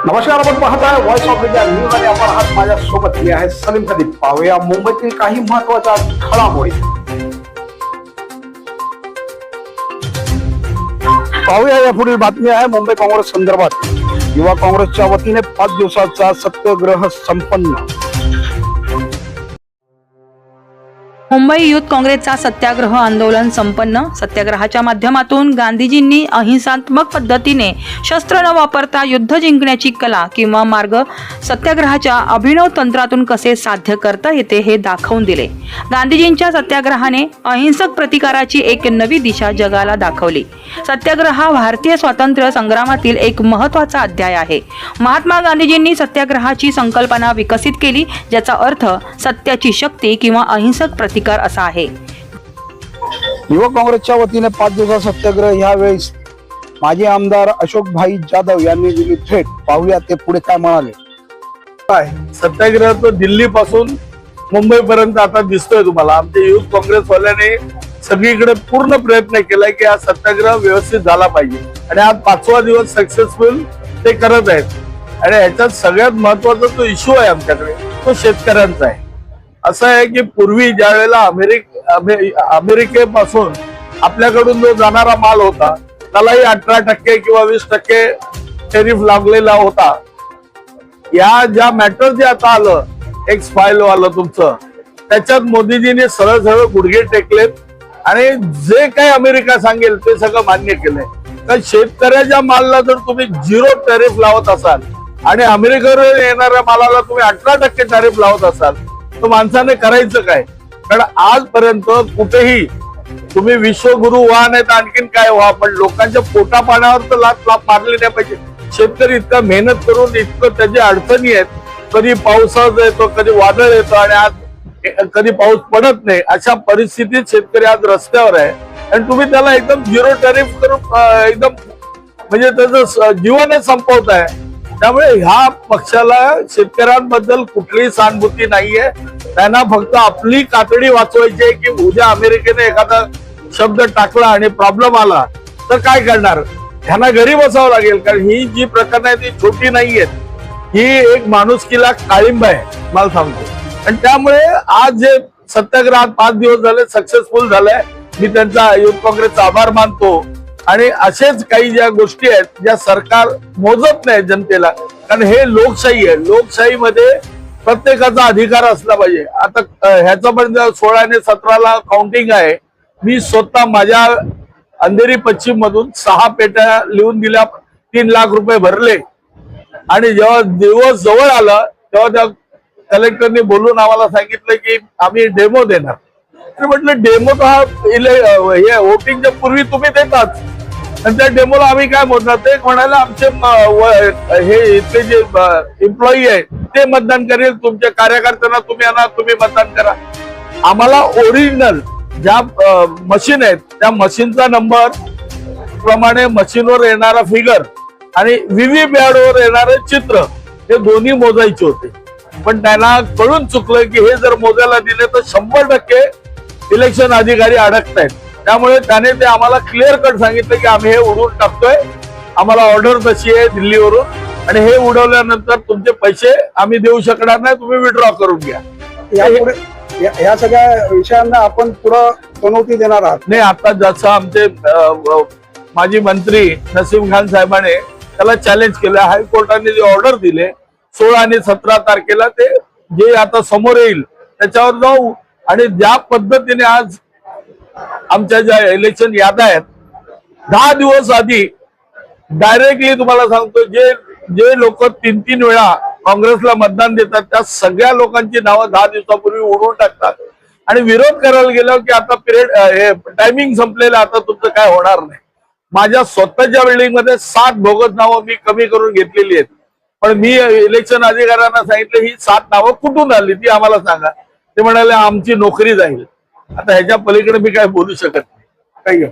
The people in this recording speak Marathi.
नमस्कार, आपण पाहताय व्हॉइस ऑफ इंडिया न्यूज आणि आपण आहात माझ्यासोबत मी आहे सलीम खदीम। पाहूया मुंबईतील काही महत्त्वाच्या घडामोडी। पाहूया या पुढील बातमी आहे मुंबई काँग्रेस संदर्भात। युवा काँग्रेसच्या वतीने 5 दिवसाचा सत्याग्रह संपन्न। मुंबई युथ काँग्रेसचा सत्याग्रह आंदोलन संपन्न। सत्याग्रहाच्या माध्यमातून गांधीजींनी अहिंसात्मक पद्धतीने शस्त्र न वापरता युद्ध जिंकण्याची कला किंवा मार्ग सत्याग्रहाच्या अभिनव तंत्रातून कसे साध्य करता येते हे दाखवून दिले। गांधीजींच्या सत्याग्रहाने अहिंसक प्रतिकाराची एक नवी दिशा जगाला दाखवली। सत्याग्रह हा भारतीय स्वातंत्र्य संग्रामातील एक महत्त्वाचा अध्याय आहे। महात्मा गांधीजींनी सत्याग्रहाची संकल्पना विकसित केली, ज्याचा अर्थ सत्याची शक्ती किंवा अहिंसक प्रतिकार असा आहे। युवा काँग्रेसच्या वतीने 5 दिवसाचा सत्याग्रह यावेळी माजी आमदार अशोकभाई जाधव यांनी दिली थेट। पाहूया ते पुढे काय म्हणाले। काय सत्याग्रह तो दिल्ली पासून मुंबई पर्यंत आता दिसतोय तुम्हाला। आमच्या युथ काँग्रेस वाल्याने सगळीकडे पूर्ण प्रयत्न केलाय की हा सत्याग्रह व्यवस्थित झाला पाहिजे आणि आज 5वा दिवस सक्सेसफुल ते करत आहेत। आणि ह्याच्यात सगळ्यात महत्वाचा जो इश्यू आहे आमच्याकडे तो शेतकऱ्यांचा आहे। असं आहे की पूर्वी ज्या वेळेला अमेरिकेपासून आपल्याकडून जो जाणारा माल होता त्यालाही 18% किंवा 20% टेरिफ लागलेला होता। या ज्या मॅटर जे आता आलं एक्स फाईल आलं तुमचं, त्याच्यात मोदीजींनी सरळ सरळ गुडघे टेकलेत आणि जे काही अमेरिका सांगेल ते सगळं मान्य केलंय। तर शेतकऱ्याच्या मालाला जर तुम्ही 0 टॅरिफ लावत असाल आणि अमेरिकेवर येणाऱ्या मालाला तुम्ही 18% टॅरिफ लावत असाल तर माणसाने करायचं काय? कारण आजपर्यंत कुठेही तुम्ही विश्वगुरु व्हा नाही तर आणखीन काय व्हा, पण लोकांच्या पोटा पाण्यावर तर लात मारली नाही पाहिजे। शेतकरी इतका मेहनत करून इतकं त्याची अडचणी आहेत, कधी पावसाच येतो कधी वादळ येतो आणि आज कधी पाऊस पडत नाही। अशा परिस्थितीत शेतकरी आज रस्त्यावर आहे आणि तुम्ही त्याला एकदम 0 टॅरिफ करून एकदम म्हणजे त्याचं जीवनच संपवताय। त्यामुळे ह्या पक्षाला शेतकऱ्यांबद्दल कुठलीही सहानुभूती नाहीये। त्यांना फक्त आपली कातडी वाचवायची आहे की उद्या अमेरिकेने एखादा शब्द टाकला आणि प्रॉब्लेम आला तर काय करणार? त्यांना घरी बसावं लागेल, कारण ही जी प्रकरण आहे ती छोटी नाहीयेत, ही एक माणुसकीला काळिंब आहे मला सांगतो। आणि त्यामुळे आज जे सत्याग्रहात 5 दिवस झाले सक्सेसफुल झालंय, मी त्यांचा युथ काँग्रेसचा आभार मानतो। आणि असेच काही ज्या गोष्टी आहेत ज्या सरकार मोजत नाही जनतेला, कारण हे लोकशाही आहे। लोकशाहीमध्ये प्रत्येकाचा अधिकार असला पाहिजे। आता ह्याचा पण 16 आणि 17ला काउंटिंग आहे। मी स्वतः माझ्या अंधेरी पश्चिम मधून 6 पेट्या लिहून दिल्या, 3 लाख रुपये भरले आणि जेव्हा दिवस जवळ आला तेव्हा त्या कलेक्टरने बोलून आम्हाला सांगितलं की आम्ही डेमो देणार। म्हटलं डेमो तर हे वोटिंगच्या पूर्वी तुम्ही देतात आणि त्या डेमोला आम्ही काय मोजणार? ते म्हणाले आमचे हे इथले जे एम्प्लॉई आहे ते मतदान करेल, तुमच्या कार्यकर्त्यांना तुम्ही आणा, तुम्ही मतदान करा। आम्हाला ओरिजिनल ज्या मशीन आहेत त्या मशीनचा नंबर प्रमाणे मशीनवर येणारा फिगर आणि व्हीव्हीपॅट वर येणारे चित्र हे दोन्ही मोजायचे होते, पण त्यांना कळून चुकलं की हे जर मोजायला दिले तर 100% इलेक्शन अधिकारी अडकतायत। त्यामुळे त्याने ते आम्हाला क्लिअर कट सांगितलं की आम्ही हे उडवून टाकतोय, आम्हाला ऑर्डर तशी आहे दिल्लीवरून आणि हे उडवल्यानंतर तुमचे पैसे आम्ही देऊ शकणार नाही, तुम्ही विड्रॉ करून घ्या। या सगळ्या विषयांना आपण पुढे चुनौती देणार आहात? नाही, आता जसं आमचे माजी मंत्री नसीम खान साहेबांनी त्याला चॅलेंज केलं, हायकोर्टाने जे ऑर्डर दिले 16 आणि 17 तारखेला ते जे आता समोर येईल त्याच्यावर जाऊ। आणि ज्या पद्धतीने आज आमच्या ज्या इलेक्शन याद्या आहेत 10 दिवस आधी डायरेक्टली तुम्हाला सांगतो, जे लोक 3-3 वेळा काँग्रेसला मतदान देतात त्या सगळ्या लोकांची नावं 10 दिवसापूर्वी उडवून टाकतात आणि विरोध करायला गेलो की आता पिरियड टायमिंग संपलेलं, आता तुमचं काय होणार नाही। माझ्या स्वतःच्या बिल्डिंग मध्ये 7 बोगस नावं मी कमी करून घेतलेली आहेत, पण मी इलेक्शन अधिकाऱ्यांना सांगितलं ही 7 नावं कुठून आली ती आम्हाला सांगा। ते म्हणाले आमची नोकरी जाईल। आता ह्याच्या पलीकडे मी काय बोलू शकत नाही।